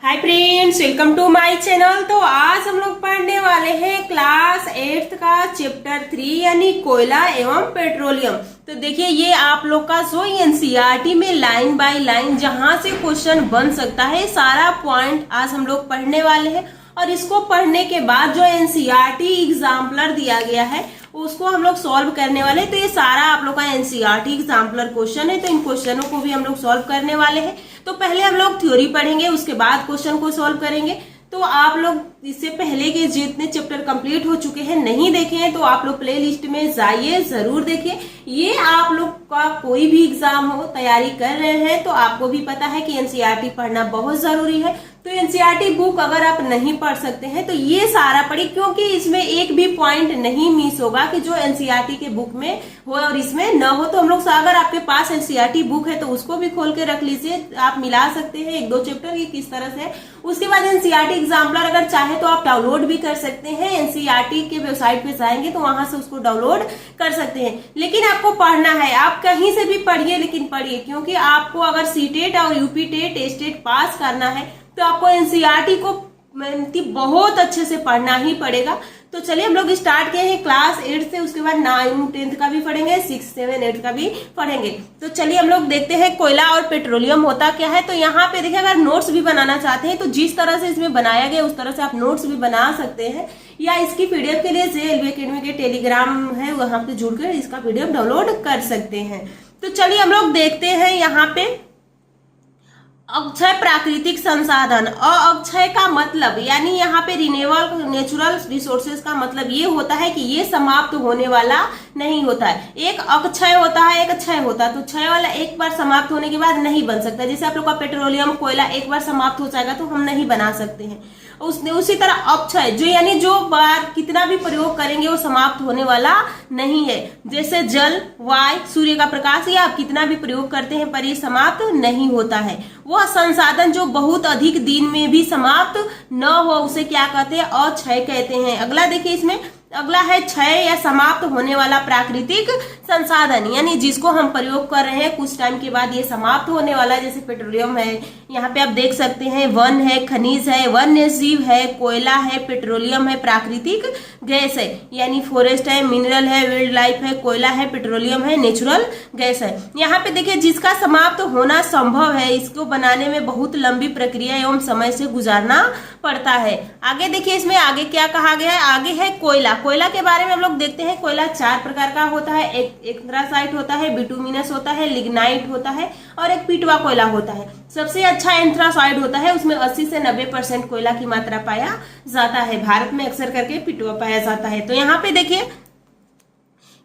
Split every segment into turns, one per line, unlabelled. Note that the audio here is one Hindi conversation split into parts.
Hi friends, welcome to my channel. तो आज हम लोग पढ़ने वाले हैं क्लास 8th का चैप्टर 3 यानी कोयला एवं पेट्रोलियम। तो देखिए ये आप लोग का जो एनसीईआरटी में लाइन बाय लाइन जहां से क्वेश्चन बन सकता है सारा पॉइंट आज हम लोग पढ़ने वाले हैं। और इसको पढ़ने के बाद जो एनसीईआरटी एग्जाम्पलर दिया गया है उसको हम लोग सॉल्व करने वाले हैं। तो ये सारा आप लोग का एनसीईआरटी एग्जाम्पलर क्वेश्चन है, तो इन क्वेश्चनों को भी हम लोग सॉल्व करने वाले हैं। तो पहले हम लोग थ्योरी पढ़ेंगे, उसके बाद क्वेश्चन को सॉल्व करेंगे। तो आप लोग इससे पहले के जितने चैप्टर कंप्लीट हो चुके हैं नहीं देखे हैं तो आप लोग प्ले लिस्ट में जाइए, जरूर देखिए। ये आप लोग का कोई भी एग्जाम हो, तैयारी कर रहे हैं तो आपको भी पता है कि एनसीईआरटी पढ़ना बहुत जरूरी है। तो एनसीईआरटी बुक अगर आप नहीं पढ़ सकते हैं तो ये सारा पढ़िए, क्योंकि इसमें एक भी पॉइंट नहीं मिस होगा कि जो एनसीईआरटी के बुक में हो और इसमें न हो। तो हम लोग अगर आपके पास एनसीईआरटी बुक है तो उसको भी खोल के रख लीजिए, आप मिला सकते हैं एक दो चैप्टर ये किस तरह से है। उसके बाद एनसीईआरटी एग्जाम्पलर अगर चाहे तो आप डाउनलोड भी कर सकते हैं। एनसीईआरटी के वेबसाइट पे जाएंगे तो वहां से उसको डाउनलोड कर सकते हैं। लेकिन आपको पढ़ना है, आप कहीं से भी पढ़िए लेकिन पढ़िए, क्योंकि आपको अगर सीटेट और यूपी टेट स्टेट पास करना है तो आपको एनसीईआरटी को बहुत अच्छे से पढ़ना ही पड़ेगा। तो चलिए हम लोग स्टार्ट किए हैं क्लास 8 से, उसके बाद 9 10th का भी पढ़ेंगे, 6 7 8 का भी पढ़ेंगे। तो चलिए हम लोग देखते हैं कोयला और पेट्रोलियम होता क्या है। तो यहाँ पे देखिए अगर नोट्स भी बनाना चाहते हैं तो जिस तरह से इसमें बनाया गया उस तरह से आप नोट्स भी बना सकते हैं, या इसकी पीडीएफ के लिए जेएलवी एकेडमी के टेलीग्राम है वहां पे जुड़कर इसका पीडीएफ डाउनलोड कर सकते हैं। तो चलिए हम लोग देखते हैं यहाँ पे अक्षय प्राकृतिक संसाधन। अक्षय का मतलब यानी यहाँ पे रिन्यूएबल नेचुरल रिसोर्सेज का मतलब ये होता है कि ये समाप्त होने वाला नहीं होता है। एक अक्षय होता है, एक क्षय होता है। तो क्षय वाला एक बार समाप्त होने के बाद नहीं बन सकता। जैसे आप लोग का पेट्रोलियम कोयला एक बार समाप्त हो जाएगा तो हम नहीं बना सकते हैं। उसी तरह अक्षय जो यानी जो बार कितना भी प्रयोग करेंगे वो समाप्त होने वाला नहीं है। जैसे जल, वायु, सूर्य का प्रकाश, ये आप कितना भी प्रयोग करते हैं पर ये समाप्त नहीं होता है। वह संसाधन जो बहुत अधिक दिन में भी समाप्त न हो उसे क्या कहते हैं? अक्षय कहते हैं। अगला देखिए, इसमें अगला है क्षय या समाप्त होने वाला प्राकृतिक संसाधन, यानी जिसको हम प्रयोग कर रहे हैं कुछ टाइम के बाद ये समाप्त होने वाला है। जैसे पेट्रोलियम है, यहाँ पे आप देख सकते हैं वन है, खनिज है, वन्य जीव है, कोयला है, पेट्रोलियम है, प्राकृतिक गैस है यानी फॉरेस्ट है, मिनरल है, वाइल्ड लाइफ है, कोयला है, पेट्रोलियम है, नेचुरल गैस है। यहाँ पे देखिए जिसका समाप्त होना संभव है, इसको बनाने में बहुत लंबी प्रक्रिया एवं समय से गुजारना पड़ता है। आगे देखिए इसमें आगे क्या कहा गया है। आगे है कोयला। कोयला के बारे में हम लोग देखते हैं। कोयला 4 प्रकार का होता है। एक एंथ्रासाइट होता है, बिटुमिनस होता है, लिग्नाइट होता है और एक पिटवा कोयला होता है। सबसे अच्छा एंथ्रासाइट होता है, उसमें 80 से 90% कोयला की मात्रा पाया जाता है। भारत में अक्सर करके पिटवा पाया जाता है। तो यहाँ पे देखिए,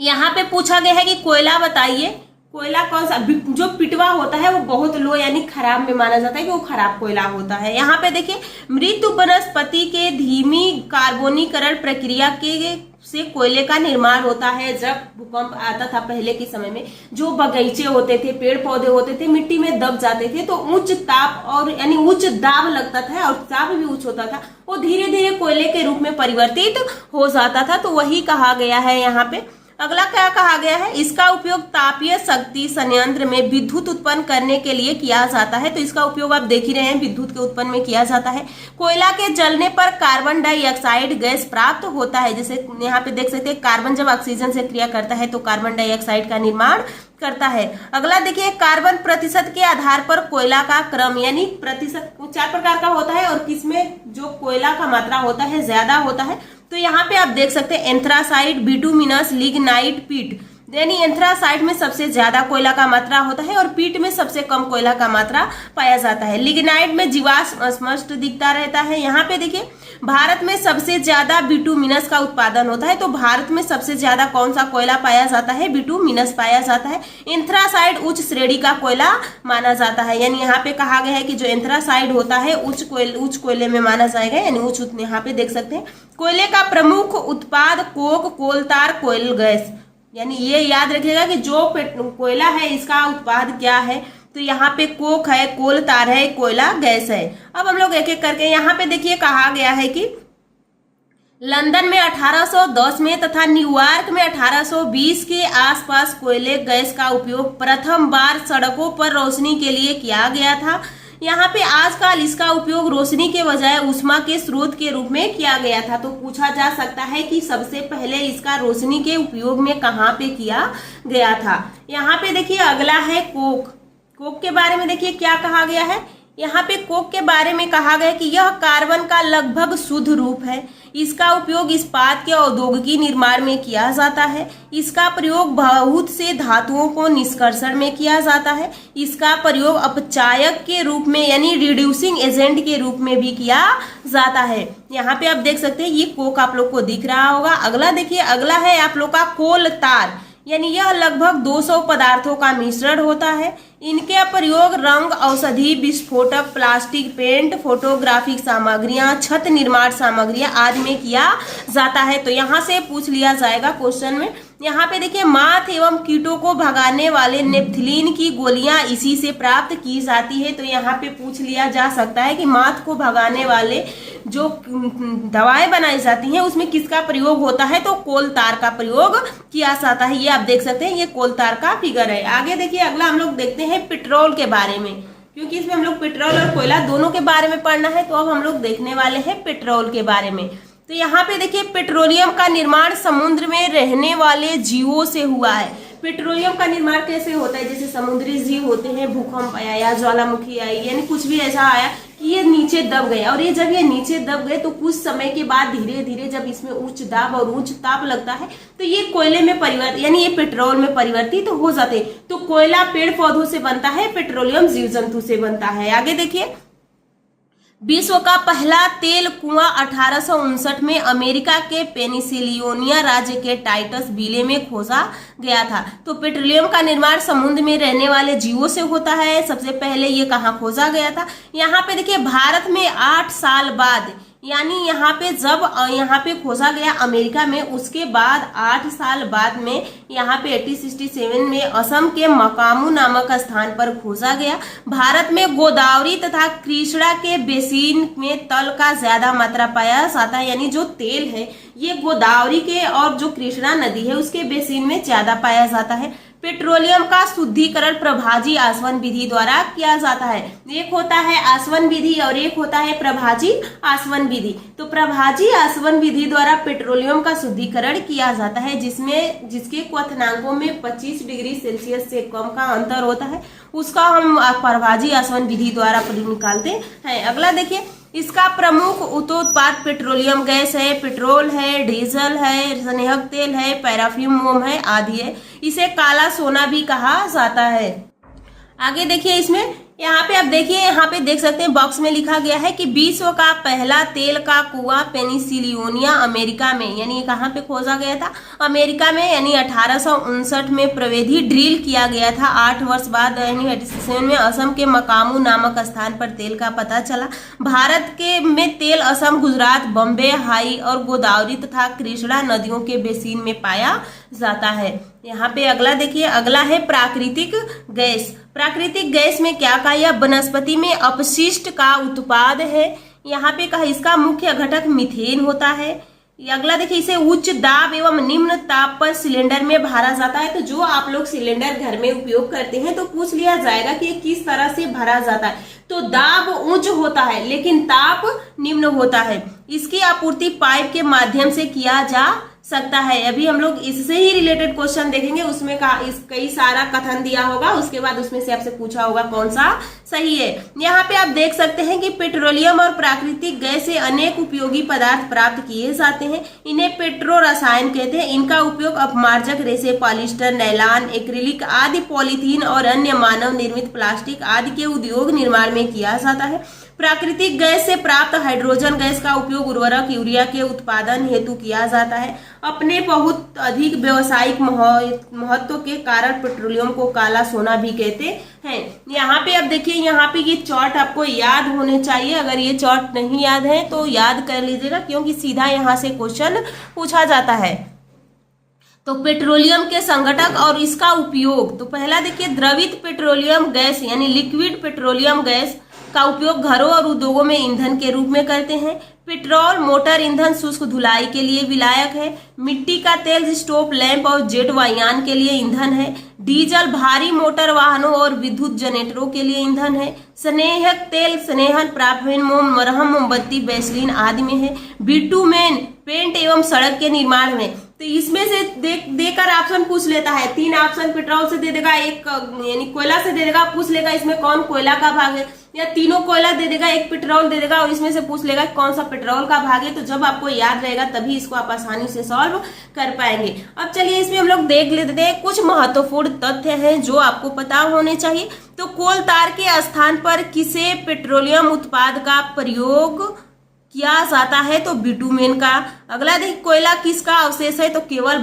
यहाँ पे पूछा गया है कि कोयला बताइए, कोयला कौन सा? जो पिटवा होता है वो बहुत लो यानी खराब में माना जाता है कि वो खराब कोयला होता है। यहाँ पे देखिए मृत वनस्पति के धीमी कार्बोनीकरण प्रक्रिया के से कोयले का निर्माण होता है। जब भूकंप आता था पहले के समय में, जो बगीचे होते थे, पेड़ पौधे होते थे, मिट्टी में दब जाते थे तो उच्च ताप और यानी उच्च दाब लगता था और ताप भी उच्च होता था, वो धीरे धीरे कोयले के रूप में परिवर्तित हो जाता था। तो वही कहा गया है यहाँ पे। अगला क्या कहा गया है? इसका उपयोग तापीय शक्ति संयंत्र में विद्युत उत्पन्न करने के लिए किया जाता है। तो इसका उपयोग आप देख ही रहे हैं, विद्युत के उत्पन्न में किया जाता है। कोयला के जलने पर कार्बन डाइऑक्साइड गैस प्राप्त होता है। जैसे यहाँ पे देख सकते हैं कार्बन जब ऑक्सीजन से क्रिया करता है तो कार्बन डाइऑक्साइड का निर्माण करता है। अगला देखिए कार्बन प्रतिशत के आधार पर कोयला का क्रम, यानी प्रतिशत 4 प्रकार का होता है और किसमें जो कोयला का मात्रा होता है ज्यादा होता है। तो यहाँ पे आप देख सकते हैं एंथ्रासाइट, बिटुमिनस, लिग्नाइट, पीट, यानी एंथ्रासाइट में सबसे ज्यादा कोयला का मात्रा होता है और पीट में सबसे कम कोयला का मात्रा पाया जाता है। लिग्नाइट में जीवाश्म स्पष्ट दिखता रहता है। यहाँ पे देखिए भारत में सबसे ज्यादा बिटुमिनस का उत्पादन होता है। तो भारत में सबसे ज्यादा कौन सा कोयला पाया जाता है? बिटुमिनस पाया जाता है। एंथ्रासाइट उच्च श्रेणी का कोयला माना जाता है, यानी यहाँ पे कहा गया है कि जो एंथ्रासाइट होता है उच्च कोयले में माना जाएगा, यानी उच्च। यहाँ पे देख सकते हैं कोयले का प्रमुख उत्पाद कोक, कोलतार, कोयल गैस, यानी ये याद रखिएगा कि जो कोयला है इसका उत्पाद क्या है। तो यहाँ पे कोक है, कोल तार है, कोयला गैस है। अब हम लोग एक एक करके यहाँ पे देखिए कहा गया है कि लंदन में 1810 में तथा न्यूयॉर्क में 1820 के आसपास कोयले गैस का उपयोग प्रथम बार सड़कों पर रोशनी के लिए किया गया था। यहाँ पे आजकल इसका उपयोग रोशनी के बजाय ऊष्मा के स्रोत के रूप में किया गया था। तो पूछा जा सकता है कि सबसे पहले इसका रोशनी के उपयोग में कहाँ पे किया गया था। यहाँ पे देखिए अगला है कोक। कोक के बारे में देखिए क्या कहा गया है। यहाँ पे कोक के बारे में कहा गया कि यह कार्बन का लगभग शुद्ध रूप है। इसका उपयोग इस्पात के औद्योगिकी निर्माण में किया जाता है। इसका प्रयोग बहुत से धातुओं को निष्कर्षण में किया जाता है। इसका प्रयोग अपचायक के रूप में यानी रिड्यूसिंग एजेंट के रूप में भी किया जाता है। यहाँ पे आप देख सकते हैं ये कोक आप लोग को दिख रहा होगा। अगला देखिए, अगला है आप लोग का कोल तार, यानी यह लगभग 200 पदार्थों का मिश्रण होता है। इनके प्रयोग रंग, औषधि, विस्फोटक, प्लास्टिक, पेंट, फोटोग्राफिक सामग्रियां, छत निर्माण सामग्रियां आदि में किया जाता है। तो यहाँ से पूछ लिया जाएगा क्वेश्चन में। यहाँ पे देखिए माथ एवं कीटों को भगाने वाले नेप्थिलीन की गोलियां इसी से प्राप्त की जाती है। तो यहाँ पे पूछ लिया जा सकता है कि माथ को भगाने वाले जो दवाएं बनाई जाती हैं उसमें किसका प्रयोग होता है। तो कोल तार का प्रयोग किया जाता है। ये आप देख सकते हैं, ये कोल तार का फिगर है। आगे देखिए अगला हम लोग देखते हैं पेट्रोल के बारे में, क्योंकि इसमें हम लोग पेट्रोल और कोयला दोनों के बारे में पढ़ना है। तो अब हम लोग देखने वाले हैं पेट्रोल के बारे में। तो यहाँ पे देखिए पेट्रोलियम का निर्माण समुद्र में रहने वाले जीवों से हुआ है। पेट्रोलियम का निर्माण कैसे होता है, जैसे समुद्री जीव होते हैं, भूकंप आया या ज्वालामुखी आई, यानी कुछ भी ऐसा आया कि ये नीचे दब गया, और ये जब ये नीचे दब गए तो कुछ समय के बाद धीरे धीरे जब इसमें उच्च दाब और उच्च ताप लगता है तो ये कोयले में परिवर्तित यानी ये पेट्रोल में परिवर्तित हो जाते हैं। तो कोयला पेड़ पौधों से बनता है, पेट्रोलियम जीव जंतु से बनता है। आगे देखिए, विश्व का पहला तेल कुआं 1859 में अमेरिका के पेनिसिलियोनिया राज्य के टाइटस विले में खोजा गया था। तो पेट्रोलियम का निर्माण समुद्र में रहने वाले जीवों से होता है। सबसे पहले ये कहाँ खोजा गया था, यहाँ पे देखिए भारत में 8 साल बाद, यानी यहाँ पे जब यहाँ पे खोजा गया अमेरिका में, उसके बाद 8 साल बाद में यहाँ पे 1867 में असम के मकामू नामक स्थान पर खोजा गया। भारत में गोदावरी तथा कृष्णा के बेसिन में तल का ज्यादा मात्रा पाया जाता है, यानी जो तेल है ये गोदावरी के और जो कृष्णा नदी है उसके बेसिन में ज्यादा पाया जाता है। पेट्रोलियम का शुद्धिकरण प्रभाजी आसवन विधि द्वारा किया जाता है। एक होता है आसवन विधि और एक होता है प्रभाजी आसवन विधि। तो प्रभाजी आसवन विधि द्वारा पेट्रोलियम का शुद्धिकरण किया जाता है, जिसके क्वथनांकों में 25 डिग्री सेल्सियस से कम का अंतर होता है, उसका हम प्रभाजी आसवन विधि द्वारा निकालते हैं। अगला देखिए, इसका प्रमुख उत्पाद पेट्रोलियम गैस है, पेट्रोल है, डीजल है, स्नेहक तेल है, पैराफ्यूम मोम है आदि है। इसे काला सोना भी कहा जाता है। आगे देखिए, इसमें यहाँ पे आप देखिए, यहाँ पे देख सकते हैं बॉक्स में लिखा गया है कि विश्व का पहला तेल का कुआं पेनिसिलियोनिया अमेरिका में, यानी कहाँ पे खोजा गया था, अमेरिका में, यानी 1859 में प्रविधि ड्रिल किया गया था। 8 वर्ष बाद यानी 1867 में असम के मकामू नामक स्थान पर तेल का पता चला। भारत के में तेल असम, गुजरात, बम्बे, हाई और गोदावरी तथा कृष्णा नदियों के बेसिन में पाया जाता है। यहाँ पे अगला देखिए, अगला है प्राकृतिक गैस। प्राकृतिक गैस में क्या कहा, यह वनस्पति में अपशिष्ट का उत्पाद है। यहाँ पे कहा इसका मुख्य घटक मीथेन होता है। अगला देखिए, इसे उच्च दाब एवं निम्न ताप पर सिलेंडर में भरा जाता है। तो जो आप लोग सिलेंडर घर में उपयोग करते हैं तो पूछ लिया जाएगा कि ये किस तरह से भरा जाता है। तो दाब उच्च होता है लेकिन ताप निम्न होता है। इसकी आपूर्ति पाइप के माध्यम से किया जा सकता है। अभी हम लोग इससे ही रिलेटेड क्वेश्चन देखेंगे, उसमें कई सारा कथन दिया होगा, उसके बाद उसमें से आपसे पूछा होगा कौन सा सही है। यहाँ पे आप देख सकते हैं कि पेट्रोलियम और प्राकृतिक गैस से अनेक उपयोगी पदार्थ प्राप्त किए जाते हैं। इन्हें पेट्रो रसायन कहते हैं। इनका उपयोग अपमार्जक रेशे, पॉलिस्टर, नैलॉन, एक्रिलिक आदि, पॉलीथीन और अन्य मानव निर्मित प्लास्टिक आदि के उद्योग निर्माण में किया जाता है। प्राकृतिक गैस से प्राप्त हाइड्रोजन गैस का उपयोग उर्वरक यूरिया के उत्पादन हेतु किया जाता है। अपने बहुत अधिक व्यावसायिक महत्व के कारण पेट्रोलियम को काला सोना भी कहते हैं। यहाँ पे अब देखिए, यहाँ पे ये चार्ट आपको याद होने चाहिए। अगर ये चार्ट नहीं याद है तो याद कर लीजिएगा, क्योंकि सीधा यहाँ से क्वेश्चन पूछा जाता है। तो पेट्रोलियम के संघटक और इसका उपयोग, तो पहला देखिए द्रवित पेट्रोलियम गैस यानी लिक्विड पेट्रोलियम गैस का उपयोग घरों और उद्योगों में ईंधन के रूप में करते हैं। पेट्रोल मोटर ईंधन शुष्क धुलाई के लिए विलायक है। मिट्टी का तेल स्टोव लैंप और जेट वायुयान के लिए ईंधन है। डीजल भारी मोटर वाहनों और विद्युत जनरेटरों के लिए ईंधन है। स्नेहक तेल स्नेहन प्राप्त मोम मरहम मोमबत्ती वैसलीन आदि में है। बिटुमेन पेंट एवं सड़क के निर्माण में। तो इसमें से देकर ऑप्शन पूछ लेता है, 3 ऑप्शन पेट्रोल से दे देगा, एक यानी कोयला से दे देगा, पूछ लेगा इसमें कौन कोयला का भाग है, या तीनों कोयला दे देगा, एक पेट्रोल दे देगा और इसमें से पूछ लेगा कौन सा पेट्रोल का भाग है। तो जब आपको याद रहेगा तभी इसको आप आसानी से सॉल्व कर पाएंगे। अब चलिए इसमें हम लोग देख लेते हैं कुछ महत्वपूर्ण तथ्य हैं जो आपको पता होने चाहिए। तो कोल तार के स्थान पर किसे पेट्रोलियम उत्पाद का प्रयोग किया जाता है? तो बिटुमेन का। अगला देखिए, कोयला किसका अवशेष है? तो केवल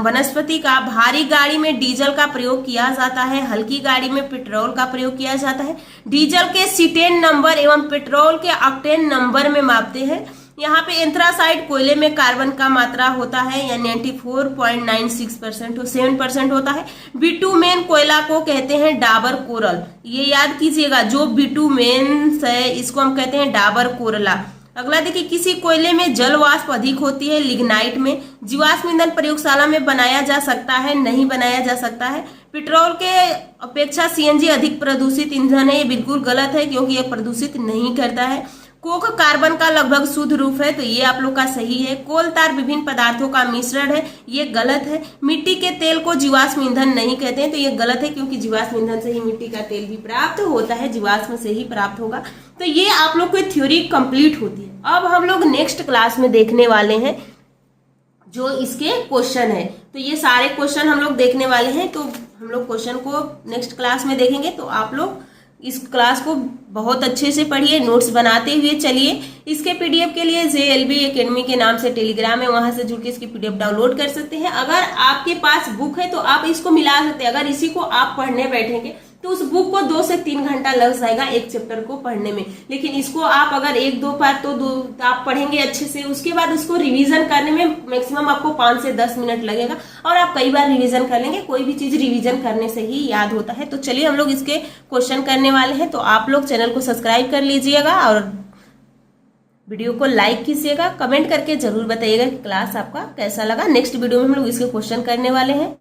वनस्पति का। भारी गाड़ी में डीजल का प्रयोग किया जाता है, हल्की गाड़ी में पेट्रोल का प्रयोग किया जाता है। डीजल के सीटेन नंबर एवं पेट्रोल के ऑक्टेन नंबर में मापते हैं। यहाँ पे एंथ्रासाइड कोयले में कार्बन का मात्रा होता है या 94.96% 7% होता है। बिटुमेन कोयला को कहते हैं डाबर कोरल, ये याद कीजिएगा, जो बिटुमेन है इसको हम कहते हैं डाबर कोरला। अगला देखिए, किसी कोयले में जल वाष्प अधिक होती है, लिग्नाइट में। जीवाश्म ईंधन प्रयोगशाला में बनाया जा सकता है, नहीं बनाया जा सकता है। पेट्रोल के अपेक्षा सीएनजी अधिक प्रदूषित ईंधन है, ये बिल्कुल गलत है क्योंकि ये प्रदूषित नहीं करता है। कोक कार्बन का लगभग शुद्ध रूप है, तो ये आप लोग का सही है। कोल तार विभिन्न पदार्थों का मिश्रण है, ये गलत है। मिट्टी के तेल को जीवाश्म ईंधन नहीं कहते हैं, तो ये गलत है क्योंकि जीवाश्म ईंधन से ही मिट्टी का तेल भी प्राप्त होता है, जीवाश्म से ही प्राप्त होगा। तो ये आप लोग की थ्योरी कंप्लीट होती है। अब हम लोग नेक्स्ट क्लास में देखने वाले हैं जो इसके क्वेश्चन है। तो ये सारे क्वेश्चन हम लोग देखने वाले हैं, तो हम लोग क्वेश्चन को नेक्स्ट क्लास में देखेंगे। तो आप लोग इस क्लास को बहुत अच्छे से पढ़िए, नोट्स बनाते हुए चलिए। इसके पीडीएफ के लिए JLB एकेडमी के नाम से टेलीग्राम है, वहां से जुड़ के इसकी पीडीएफ डाउनलोड कर सकते हैं। अगर आपके पास बुक है तो आप इसको मिला सकते हैं। अगर इसी को आप पढ़ने बैठेंगे तो उस बुक को 2 से 3 घंटा लग जाएगा एक चैप्टर को पढ़ने में, लेकिन इसको आप अगर 1-2 बार तो आप पढ़ेंगे अच्छे से, उसके बाद उसको रिवीजन करने में मैक्सिमम आपको 5 से 10 मिनट लगेगा और आप कई बार रिवीजन कर लेंगे। कोई भी चीज रिवीजन करने से ही याद होता है। तो चलिए हम लोग इसके क्वेश्चन करने वाले हैं, तो आप लोग चैनल को सब्सक्राइब कर लीजिएगा और वीडियो को लाइक कीजिएगा, कमेंट करके जरूर बताइएगा कि क्लास आपका कैसा लगा। नेक्स्ट वीडियो में हम लोग इसके क्वेश्चन करने वाले हैं।